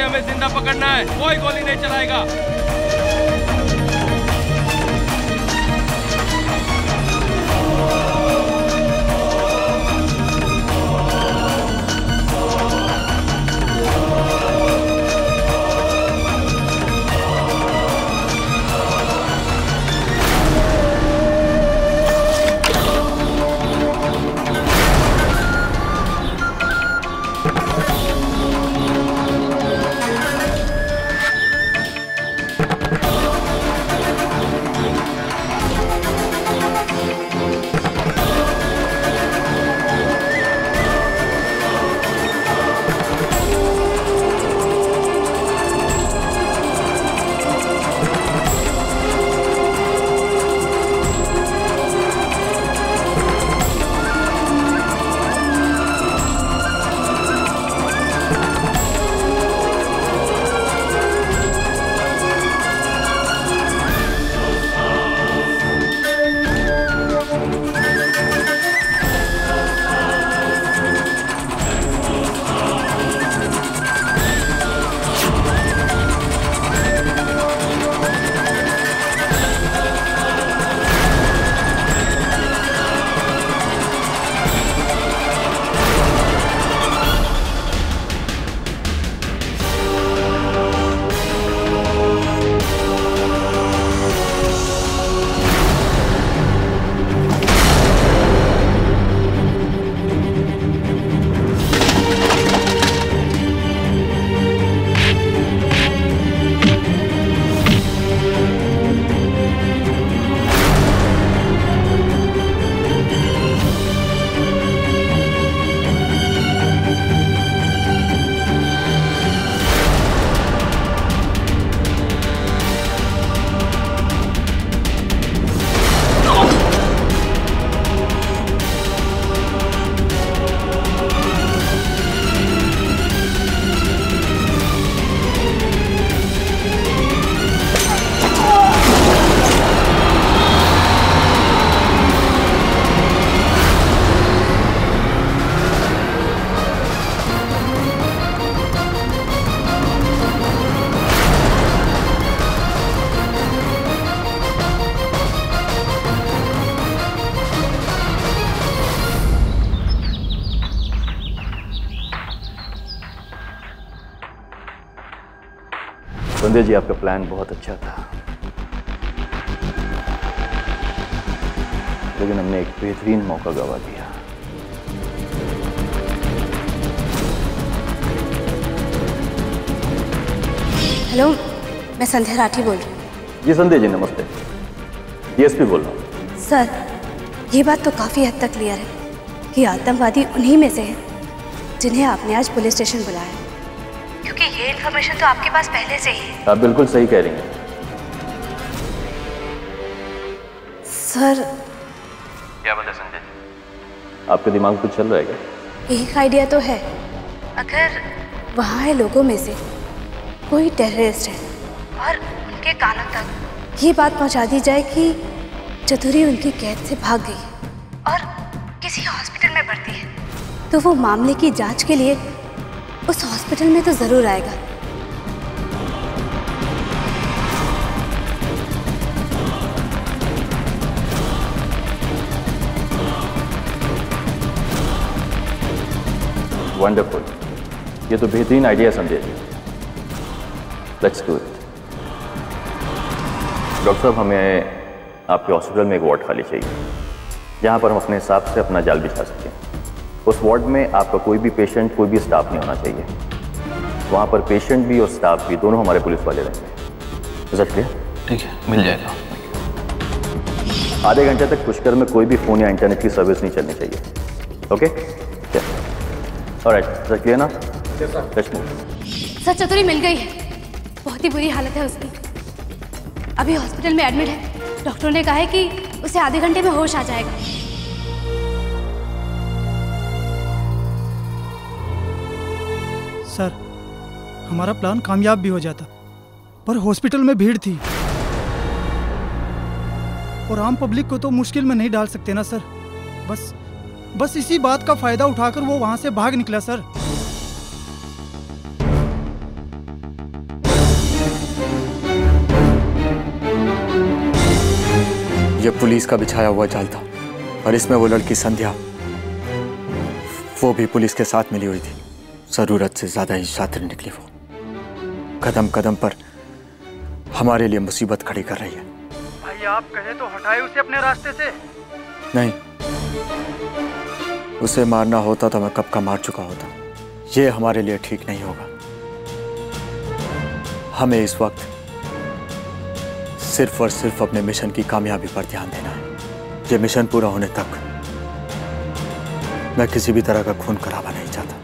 हमें जिंदा पकड़ना है, कोई गोली नहीं चलाएगा। संजय जी, आपका प्लान बहुत अच्छा था, लेकिन हमने एक बेहतरीन मौका गंवा दिया। हेलो, मैं संध्या राठी बोल रही हूँ। जी संध्या जी, नमस्ते। डीएसपी बोल रहा हूँ। सर, ये बात तो काफ़ी हद तक क्लियर है कि आतंकवादी उन्हीं में से हैं जिन्हें आपने आज पुलिस स्टेशन बुलाया, क्योंकि ये इन्फॉर्मेशन तो आपके पास पहले से ही है। आप बिल्कुल सही कह रही हैं। सर, क्या बात है संजय जी, आपके दिमाग में कुछ चल रहा है क्या? एक आइडिया तो है। अगर वहाँ है लोगों में से कोई टेररिस्ट है और उनके कानों तक ये बात पहुँचा दी जाए कि चतुरी उनकी कैद से भाग गई और किसी हॉस्पिटल में भर्ती है, तो वो मामले की जांच के लिए उस हॉस्पिटल में तो जरूर आएगा। वंडरफुल, ये तो बेहतरीन idea Sanjay ji. Let's do it. Doctor साहब, हमें आपके हॉस्पिटल में एक वार्ड खाली चाहिए जहां पर हम अपने हिसाब से अपना जाल बिछा सकें। उस वार्ड में आपका कोई भी पेशेंट, कोई भी स्टाफ नहीं होना चाहिए। वहां पर पेशेंट भी और स्टाफ भी दोनों हमारे पुलिस वाले रहेंगे। Is that clear? ठीक है, मिल जाएगा। आधे घंटे तक पुष्कर में कोई भी फोन या इंटरनेट की सर्विस नहीं चलनी चाहिए। Okay? Alright, is that clear ना? Yes sir. Let's move. Sir, चतुरी मिल गई है, बहुत ही बुरी हालत है उसकी, अभी हॉस्पिटल में एडमिट है। डॉक्टरों ने कहा है कि उसे आधे घंटे में होश आ जाएगा। सर, हमारा प्लान कामयाब भी हो जाता, पर हॉस्पिटल में भीड़ थी और आम पब्लिक को तो मुश्किल में नहीं डाल सकते ना सर। बस इसी बात का फायदा उठाकर वो वहां से भाग निकला सर। ये पुलिस का बिछाया हुआ जाल था और इसमें वो लड़की संध्या, वो भी पुलिस के साथ मिली हुई थी। जरूरत से ज्यादा ही शातिर निकली वो। कदम कदम पर हमारे लिए मुसीबत खड़ी कर रही है। भाई आप कहे तो हटाए उसे अपने रास्ते से। नहीं, उसे मारना होता तो मैं कब का मार चुका होता। ये हमारे लिए ठीक नहीं होगा। हमें इस वक्त सिर्फ और सिर्फ अपने मिशन की कामयाबी पर ध्यान देना है। ये मिशन पूरा होने तक मैं किसी भी तरह का खून खराबा नहीं चाहता।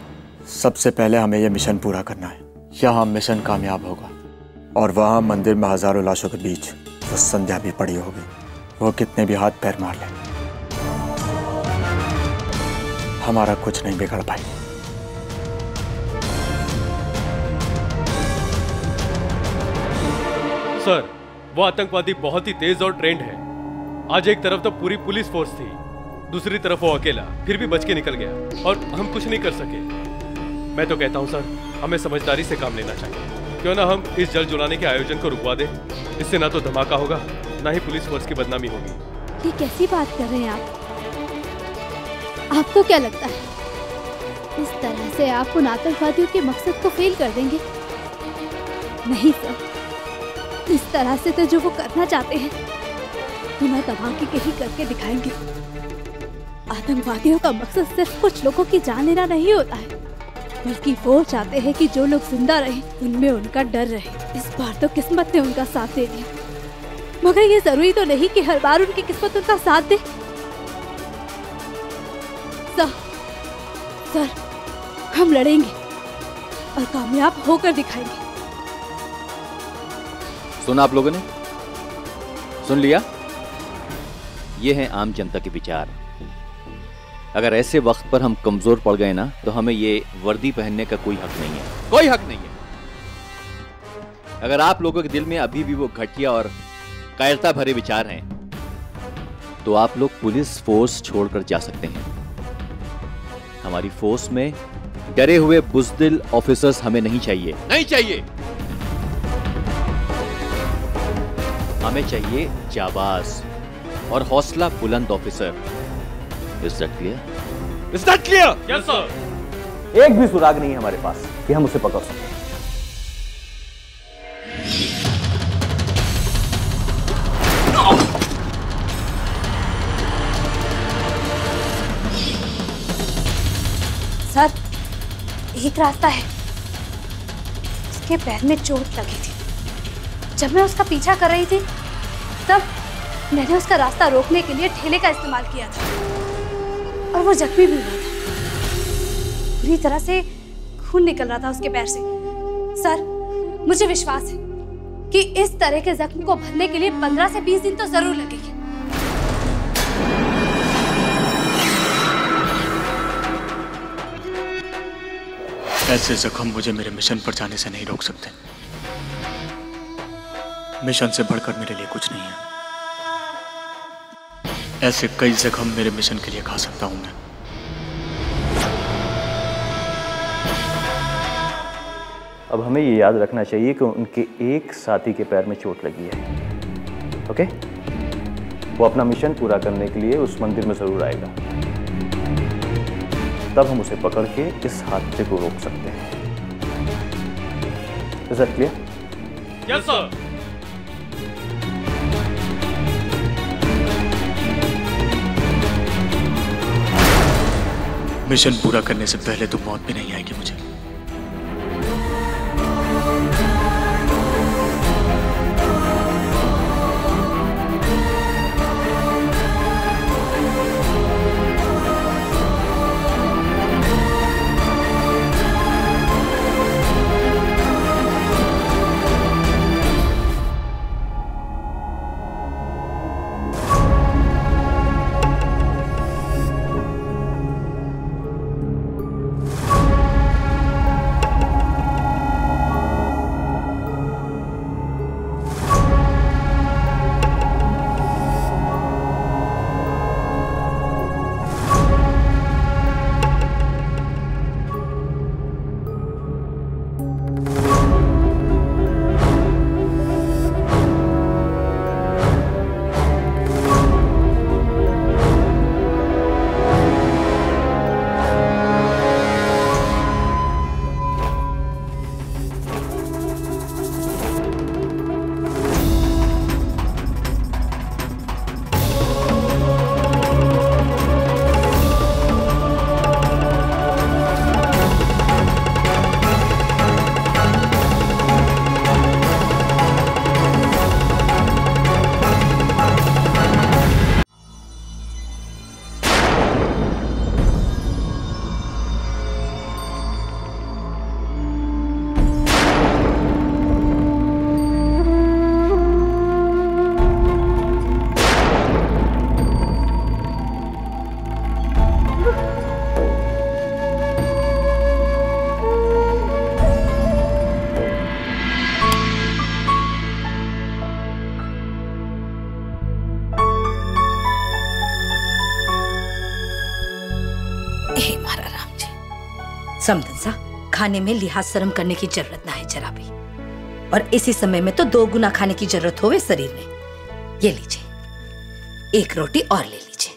सबसे पहले हमें यह मिशन पूरा करना है। यहाँ मिशन कामयाब होगा और वहाँ मंदिर में हजारों लाशों के बीच वो संध्या भी पड़ी होगी। वो कितने भी हाथ पैर मार ले, हमारा कुछ नहीं बिगड़ पाएगा। सर, वो आतंकवादी बहुत ही तेज और ट्रेंड है। आज एक तरफ तो पूरी पुलिस फोर्स थी, दूसरी तरफ वो अकेला, फिर भी बच के निकल गया और हम कुछ नहीं कर सके। मैं तो कहता हूँ सर, हमें समझदारी से काम लेना चाहिए। क्यों ना हम इस जल जुलाने के आयोजन को रुकवा दें। इससे ना तो धमाका होगा, ना ही पुलिस फोर्स की बदनामी होगी। ये कैसी बात कर रहे हैं आप? आपको क्या लगता है इस तरह से आप उन आतंकवादियों के मकसद को फेल कर देंगे? नहीं सर, इस तरह से तो जो वो करना चाहते हैं बिना धमाके के ही करके दिखाएंगे। आतंकवादियों का मकसद सिर्फ कुछ लोगों की जान लेना नहीं होता है, बल्कि वो चाहते हैं कि जो लोग जिंदा रहे उनमें उनका डर रहे। इस बार तो किस्मत ने उनका साथ दे दिया, मगर ये जरूरी तो नहीं कि हर बार उनकी किस्मत उनका साथ दे। सर, हम लड़ेंगे और कामयाब होकर दिखाएंगे। सुना आप लोगों ने? सुन लिया? ये हैं आम जनता के विचार। अगर ऐसे वक्त पर हम कमजोर पड़ गए ना, तो हमें ये वर्दी पहनने का कोई हक नहीं है, कोई हक नहीं है। अगर आप लोगों के दिल में अभी भी वो घटिया और कायरता भरे विचार हैं, तो आप लोग पुलिस फोर्स छोड़कर जा सकते हैं। हमारी फोर्स में डरे हुए बुज़दिल ऑफिसर्स हमें नहीं चाहिए, नहीं चाहिए। हमें चाहिए जाबाज और हौसला बुलंद officer. Is that clear? Is that clear? Yes sir. एक भी सुराग नहीं है हमारे पास कि हम उसे पकड़ सकें। सर, एक रास्ता है। उसके पैर में चोट लगी थी। जब मैं उसका पीछा कर रही थी तब मैंने उसका रास्ता रोकने के लिए ठेले का इस्तेमाल किया था और वो जख्मी भी हुआ था। पूरी तरह से खून निकल रहा था उसके पैर से। सर, मुझे विश्वास है कि इस तरह के जख्म को भरने के लिए 15 से 20 दिन तो जरूर लगेंगे। ऐसे जख्म मुझे मेरे मिशन पर जाने से नहीं रोक सकते। मिशन से बढ़कर मेरे लिए कुछ नहीं है। ऐसे कई जख्म मेरे मिशन के लिए खा सकता हूं मैं। अब हमें ये याद रखना चाहिए कि उनके एक साथी के पैर में चोट लगी है। ओके? वो अपना मिशन पूरा करने के लिए उस मंदिर में जरूर आएगा। तब हम उसे पकड़ के इस हादसे को रोक सकते हैं। Is that clear? Yes sir. Mission पूरा करने से पहले तो मौत भी नहीं आएगी मुझे। हे मारा राम जी, समझन सा खाने में लिहाज शर्म करने की जरूरत ना है जरा भी, और इसी समय में तो 2 गुना खाने की जरूरत होवे शरीर में। ये लीजिए, 1 रोटी और ले लीजिए।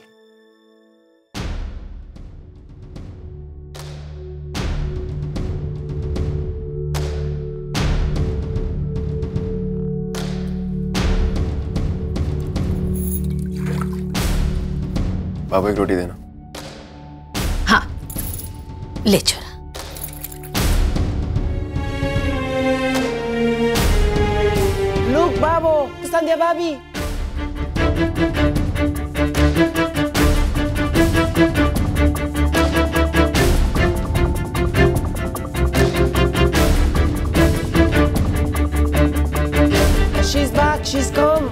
बाबू 1 रोटी देना। हाँ ले छोरा। Look, Babo, Sandhya Bhabi. She's back, she's come.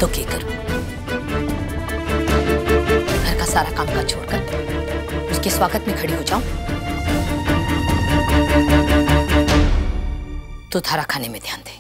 तो क्या करूं? घर का सारा काम काज छोड़कर उसके स्वागत में खड़ी हो जाऊं तो थारा खाने में ध्यान दे।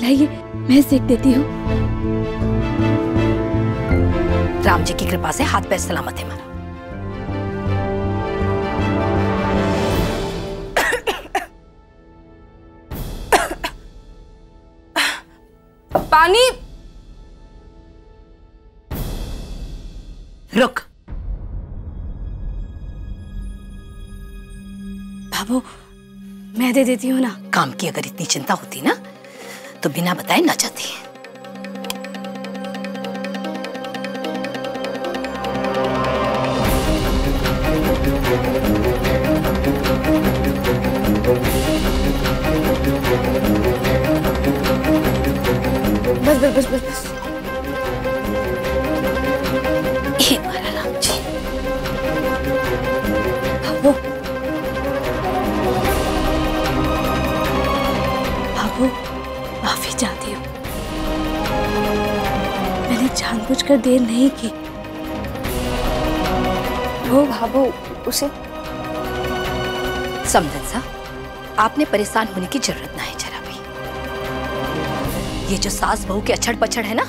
लाइए मैं सेक देती हूँ। राम जी की कृपा से हाथ पैर सलामत है हमारा। पानी। रुक। बाबू मैं दे देती हूँ ना। काम की अगर इतनी चिंता होती ना तो बिना बताए ना जाती। बस बस बस बस बस। हे मारा राम जी। बाबू बाबू माफी चाहती हूँ, मैंने जानबूझकर देर नहीं की। वो बाबू उसे समझन सा आपने परेशान होने की जरूरत ना है जरा भी। ये जो सास बहू के अछड़ पछड़ है ना,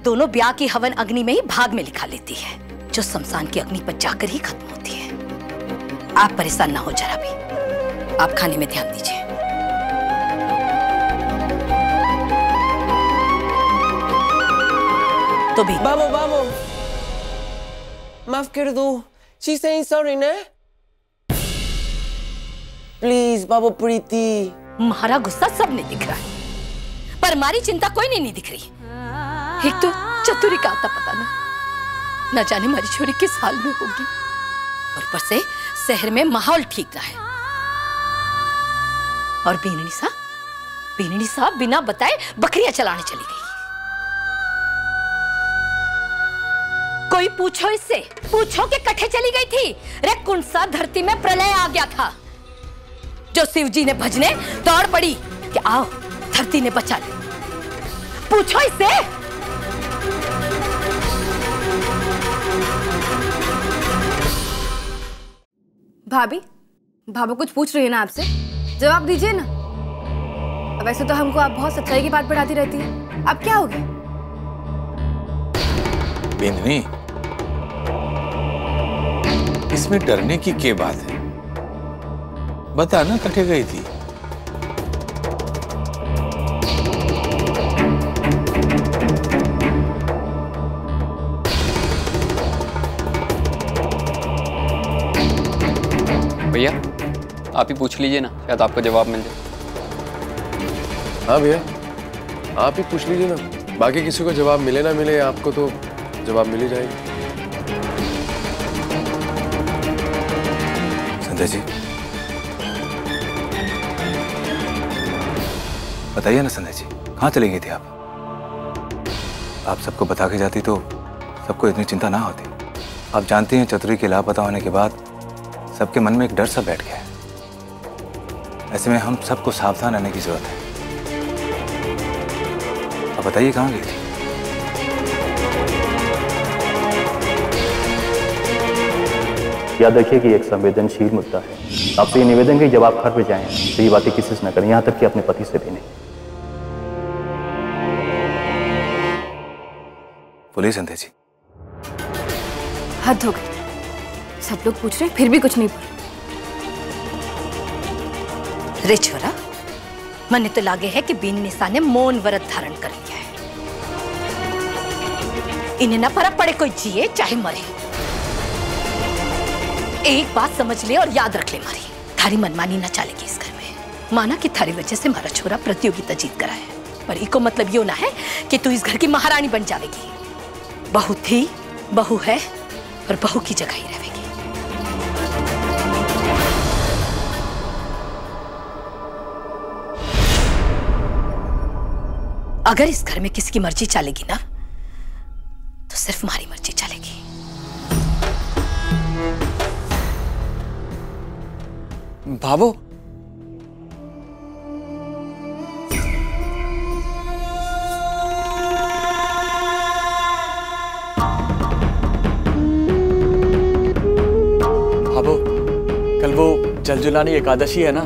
दोनों ब्याह की हवन अग्नि में ही भाग में लिखा लेती है, जो शमशान की अग्नि पर जाकर ही खत्म होती है। आप परेशान ना हो जरा भी, आप खाने में ध्यान दीजिए। तो भी बाबू बाबू माफ कर दो। She's saying sorry ना। प्लीज बाबू प्रीति। हमारा गुस्सा सबने दिख रहा है, पर हमारी चिंता कोई नहीं दिख रही। एक तो चतुरी का आता पता ना जाने हमारी छोरी किस हाल में होगी, और ऊपर से शहर में माहौल ठीक रहा है। और बीननी साहब बिना बताए बकरियां चलाने चली गई। कोई पूछो इससे, पूछो कि कठे चली गई थी। रे कौन सा धरती में प्रलय आ गया था, जो शिव जी ने भजने दौड़ पड़ी कि आओ धरती ने बचा ले। पूछो इससे। भाभी भाभू कुछ पूछ रही है ना आपसे, जवाब दीजिए ना। वैसे तो हमको आप बहुत सच्चाई की बात पढ़ाती रहती है, अब क्या हो गया? बिंदनी, इसमें डरने की क्या बात है? बता ना कटे गई थी। भैया आप ही पूछ लीजिए ना, शायद आपको जवाब मिल जाए। हाँ भैया आप ही पूछ लीजिए ना, बाकी किसी को जवाब मिले ना मिले, आपको तो जवाब मिल ही जाएगा। संध्या जी, बताइए ना संध्या जी, कहाँ चली गई थी आप? आप सबको बता के जाती तो सबको इतनी चिंता ना होती। आप जानती हैं चतुरी के लापता होने के बाद सबके मन में एक डर सा बैठ गया है। ऐसे में हम सबको सावधान रहने की जरूरत है। आप बताइए कहाँ गई थी? याद रखिए कि एक संवेदनशील मुद्दा है। आपसे ये निवेदन है कि जब आप घर पे जाएं तो ये बातें किसी से न करें, यहाँ तक कि अपने पति से भी नहीं। बोलिए संध्या जी। हद हो गई, सब लोग पूछ रहे हैं फिर भी कुछ नहीं बोल। रे छोरा, मने तो लागे है कि बीन निशा ने मौन व्रत धारण कर लिया है। इन्हें ना फर्क पड़े कोई जिए चाहे मरे। एक बात समझ ले और याद रख ले मारी, थारी मनमानी न चलेगी इस घर में। माना कि थारी वजह से हमारा छोरा प्रतियोगिता जीत कर है, पर इको मतलब यो ना है कि तू इस घर की महारानी बन जाएगी। बहू थी, बहू है और बहू की जगह ही रहेगी। अगर इस घर में किसी की मर्जी चलेगी ना तो सिर्फ हमारी मर्जी चलेगी। भाभो, भाभो, कल वो जलजुलानी एकादशी है ना,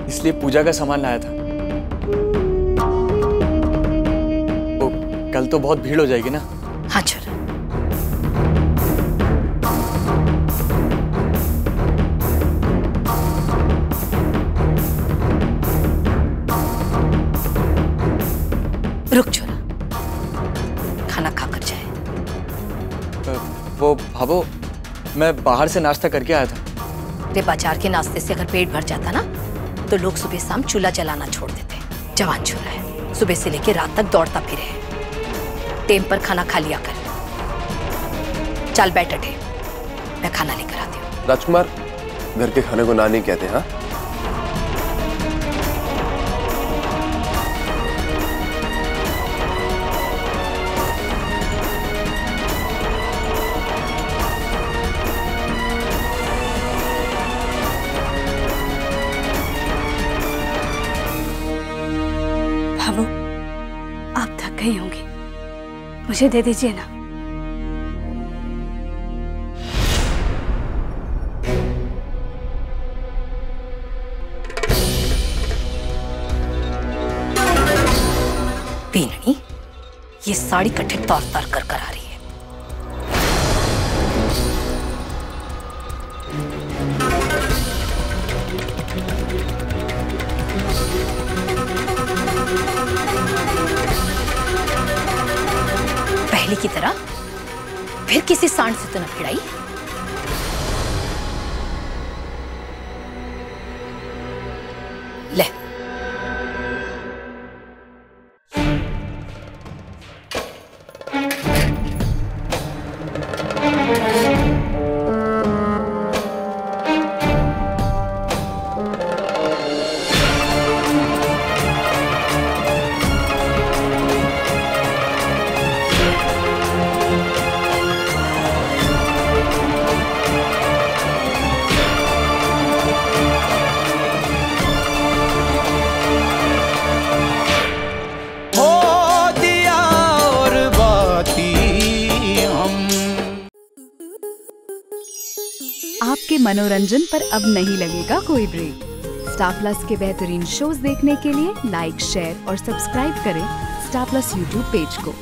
इसलिए पूजा का सामान लाया था। वो कल तो बहुत भीड़ हो जाएगी ना। हाँ छोरा। रुक छोरा, खाना खाकर जाए। वो भाभो, मैं बाहर से नाश्ता करके आया था। रे बाजार के नाश्ते से अगर पेट भर जाता ना तो लोग सुबह शाम चूल्हा जलाना छोड़ देते। जवान छोरा है, सुबह से लेकर रात तक दौड़ता फिरे है। टेम पर खाना खा लिया कर। चल बैठ अटे, मैं खाना लेकर आती हूँ। राजकुमार, घर के खाने को ना नहीं कहते। हाँ, भाभो, आप थक गई होंगी, मुझे दे दीजिए ना। पीननी, ये साड़ी कट्ठे तार तार कर कर आ रही है। पहले की तरह फिर किसी सांड से तो न भिड़ाई। ले, आपके मनोरंजन पर अब नहीं लगेगा कोई ब्रेक। स्टार प्लस के बेहतरीन शोज देखने के लिए लाइक, शेयर और सब्सक्राइब करें स्टार प्लस यूट्यूब पेज को।